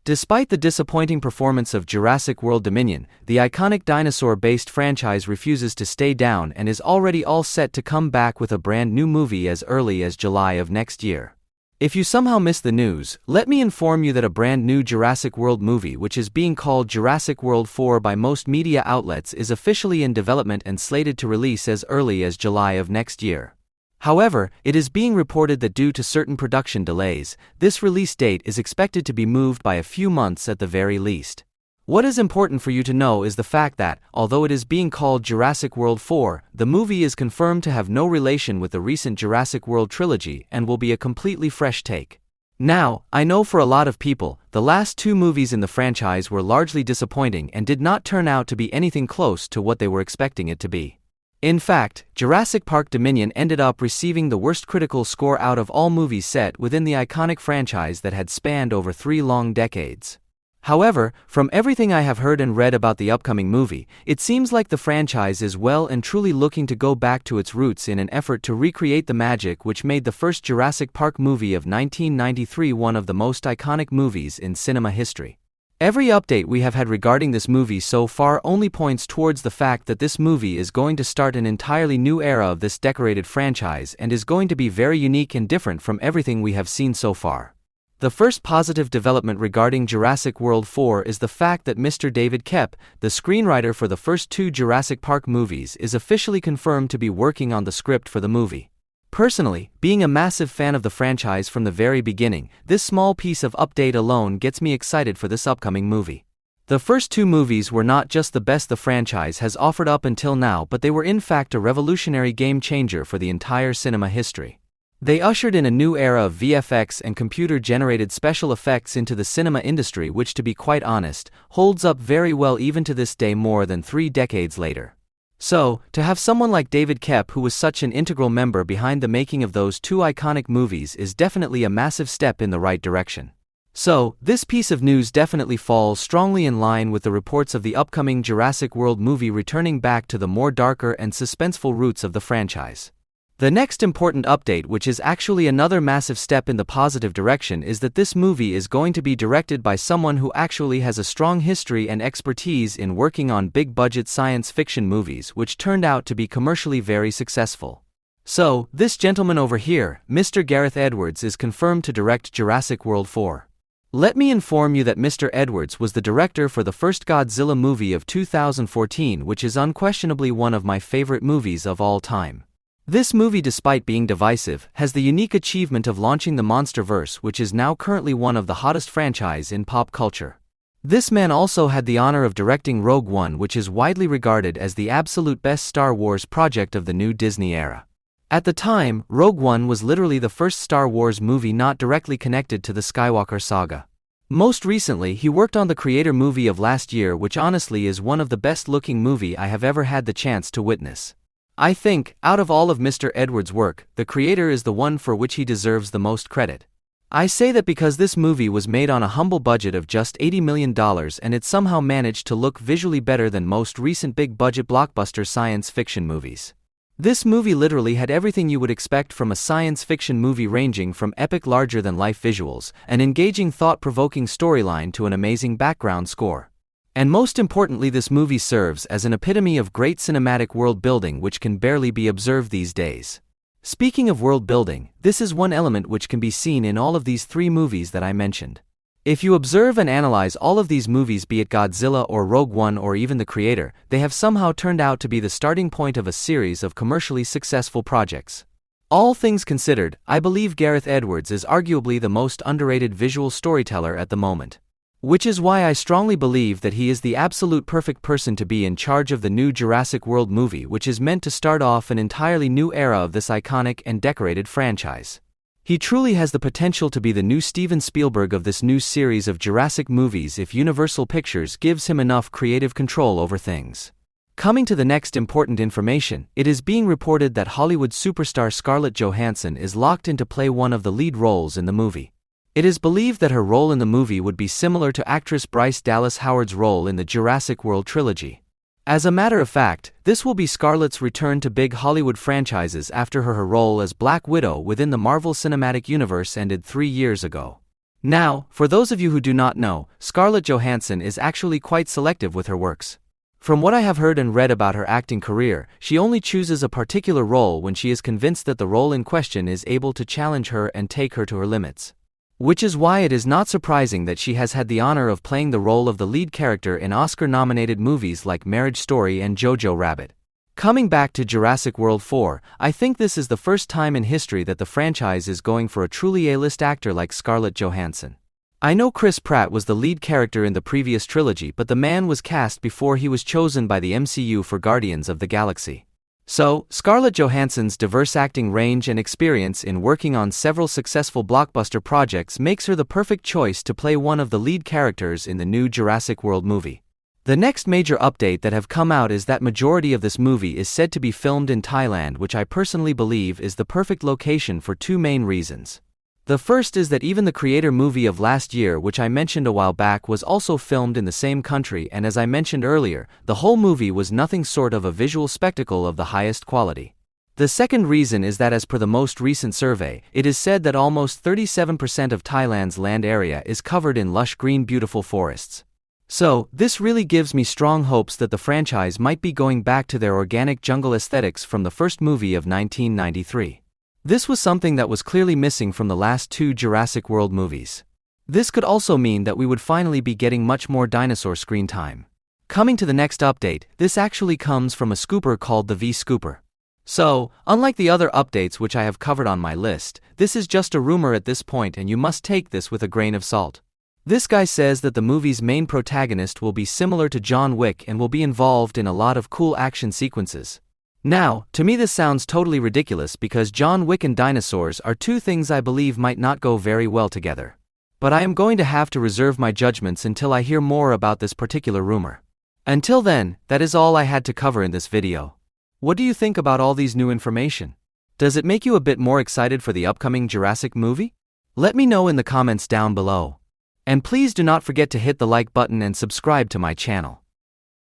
Despite the disappointing performance of Jurassic World Dominion, the iconic dinosaur-based franchise refuses to stay down and is already all set to come back with a brand new movie as early as July of next year. If you somehow missed the news, let me inform you that a brand new Jurassic World movie, which is being called Jurassic World 4 by most media outlets, is officially in development and slated to release as early as July of next year. However, it is being reported that due to certain production delays, this release date is expected to be moved by a few months at the very least. What is important for you to know is the fact that, although it is being called Jurassic World 4, the movie is confirmed to have no relation with the recent Jurassic World trilogy and will be a completely fresh take. Now, I know for a lot of people, the last two movies in the franchise were largely disappointing and did not turn out to be anything close to what they were expecting it to be. In fact, Jurassic Park Dominion ended up receiving the worst critical score out of all movies set within the iconic franchise that had spanned over 3 long decades. However, from everything I have heard and read about the upcoming movie, it seems like the franchise is well and truly looking to go back to its roots in an effort to recreate the magic which made the first Jurassic Park movie of 1993 one of the most iconic movies in cinema history. Every update we have had regarding this movie so far only points towards the fact that this movie is going to start an entirely new era of this decorated franchise and is going to be very unique and different from everything we have seen so far. The first positive development regarding Jurassic World 4 is the fact that Mr. David Koepp, the screenwriter for the first 2 Jurassic Park movies, is officially confirmed to be working on the script for the movie. Personally, being a massive fan of the franchise from the very beginning, this small piece of update alone gets me excited for this upcoming movie. The first 2 movies were not just the best the franchise has offered up until now, but they were in fact a revolutionary game changer for the entire cinema history. They ushered in a new era of VFX and computer-generated special effects into the cinema industry, which, to be quite honest, holds up very well even to this day more than 3 decades later. So, to have someone like David Koepp, who was such an integral member behind the making of those 2 iconic movies, is definitely a massive step in the right direction. So, this piece of news definitely falls strongly in line with the reports of the upcoming Jurassic World movie returning back to the more darker and suspenseful roots of the franchise. The next important update, which is actually another massive step in the positive direction, is that this movie is going to be directed by someone who actually has a strong history and expertise in working on big-budget science fiction movies, which turned out to be commercially very successful. So, this gentleman over here, Mr. Gareth Edwards, is confirmed to direct Jurassic World 4. Let me inform you that Mr. Edwards was the director for the first Godzilla movie of 2014, which is unquestionably one of my favorite movies of all time. This movie, despite being divisive, has the unique achievement of launching the MonsterVerse, which is now currently one of the hottest franchises in pop culture. This man also had the honor of directing Rogue One, which is widely regarded as the absolute best Star Wars project of the new Disney era. At the time, Rogue One was literally the first Star Wars movie not directly connected to the Skywalker saga. Most recently, he worked on the Creator movie of last year, which honestly is one of the best-looking movie I have ever had the chance to witness. I think, out of all of Mr. Edwards' work, The Creator is the one for which he deserves the most credit. I say that because this movie was made on a humble budget of just $80 million and it somehow managed to look visually better than most recent big-budget blockbuster science fiction movies. This movie literally had everything you would expect from a science fiction movie, ranging from epic larger-than-life visuals, an engaging thought-provoking storyline to an amazing background score. And most importantly, this movie serves as an epitome of great cinematic world building which can barely be observed these days. Speaking of world building, this is one element which can be seen in all of these 3 movies that I mentioned. If you observe and analyze all of these movies, be it Godzilla or Rogue One or even The Creator, they have somehow turned out to be the starting point of a series of commercially successful projects. All things considered, I believe Gareth Edwards is arguably the most underrated visual storyteller at the moment. Which is why I strongly believe that he is the absolute perfect person to be in charge of the new Jurassic World movie, which is meant to start off an entirely new era of this iconic and decorated franchise. He truly has the potential to be the new Steven Spielberg of this new series of Jurassic movies if Universal Pictures gives him enough creative control over things. Coming to the next important information, it is being reported that Hollywood superstar Scarlett Johanssen is locked in to play one of the lead roles in the movie. It is believed that her role in the movie would be similar to actress Bryce Dallas Howard's role in the Jurassic World trilogy. As a matter of fact, this will be Scarlett's return to big Hollywood franchises after her role as Black Widow within the Marvel Cinematic Universe ended 3 years ago. Now, for those of you who do not know, Scarlett Johansson is actually quite selective with her works. From what I have heard and read about her acting career, she only chooses a particular role when she is convinced that the role in question is able to challenge her and take her to her limits. Which is why it is not surprising that she has had the honor of playing the role of the lead character in Oscar-nominated movies like Marriage Story and Jojo Rabbit. Coming back to Jurassic World 4, I think this is the first time in history that the franchise is going for a truly A-list actor like Scarlett Johansson. I know Chris Pratt was the lead character in the previous trilogy, but the man was cast before he was chosen by the MCU for Guardians of the Galaxy. So, Scarlett Johansson's diverse acting range and experience in working on several successful blockbuster projects makes her the perfect choice to play one of the lead characters in the new Jurassic World movie. The next major update that have come out is that majority of this movie is said to be filmed in Thailand, which I personally believe is the perfect location for two main reasons. The first is that even the Creator movie of last year, which I mentioned a while back, was also filmed in the same country, and as I mentioned earlier, the whole movie was nothing short of a visual spectacle of the highest quality. The second reason is that as per the most recent survey, it is said that almost 37% of Thailand's land area is covered in lush green beautiful forests. So, this really gives me strong hopes that the franchise might be going back to their organic jungle aesthetics from the first movie of 1993. This was something that was clearly missing from the last two Jurassic World movies. This could also mean that we would finally be getting much more dinosaur screen time. Coming to the next update, this actually comes from a scooper called the V-Scooper. So, unlike the other updates which I have covered on my list, this is just a rumor at this point and you must take this with a grain of salt. This guy says that the movie's main protagonist will be similar to John Wick and will be involved in a lot of cool action sequences. Now, to me this sounds totally ridiculous because John Wick and dinosaurs are two things I believe might not go very well together. But I am going to have to reserve my judgments until I hear more about this particular rumor. Until then, that is all I had to cover in this video. What do you think about all these new information? Does it make you a bit more excited for the upcoming Jurassic movie? Let me know in the comments down below. And please do not forget to hit the like button and subscribe to my channel.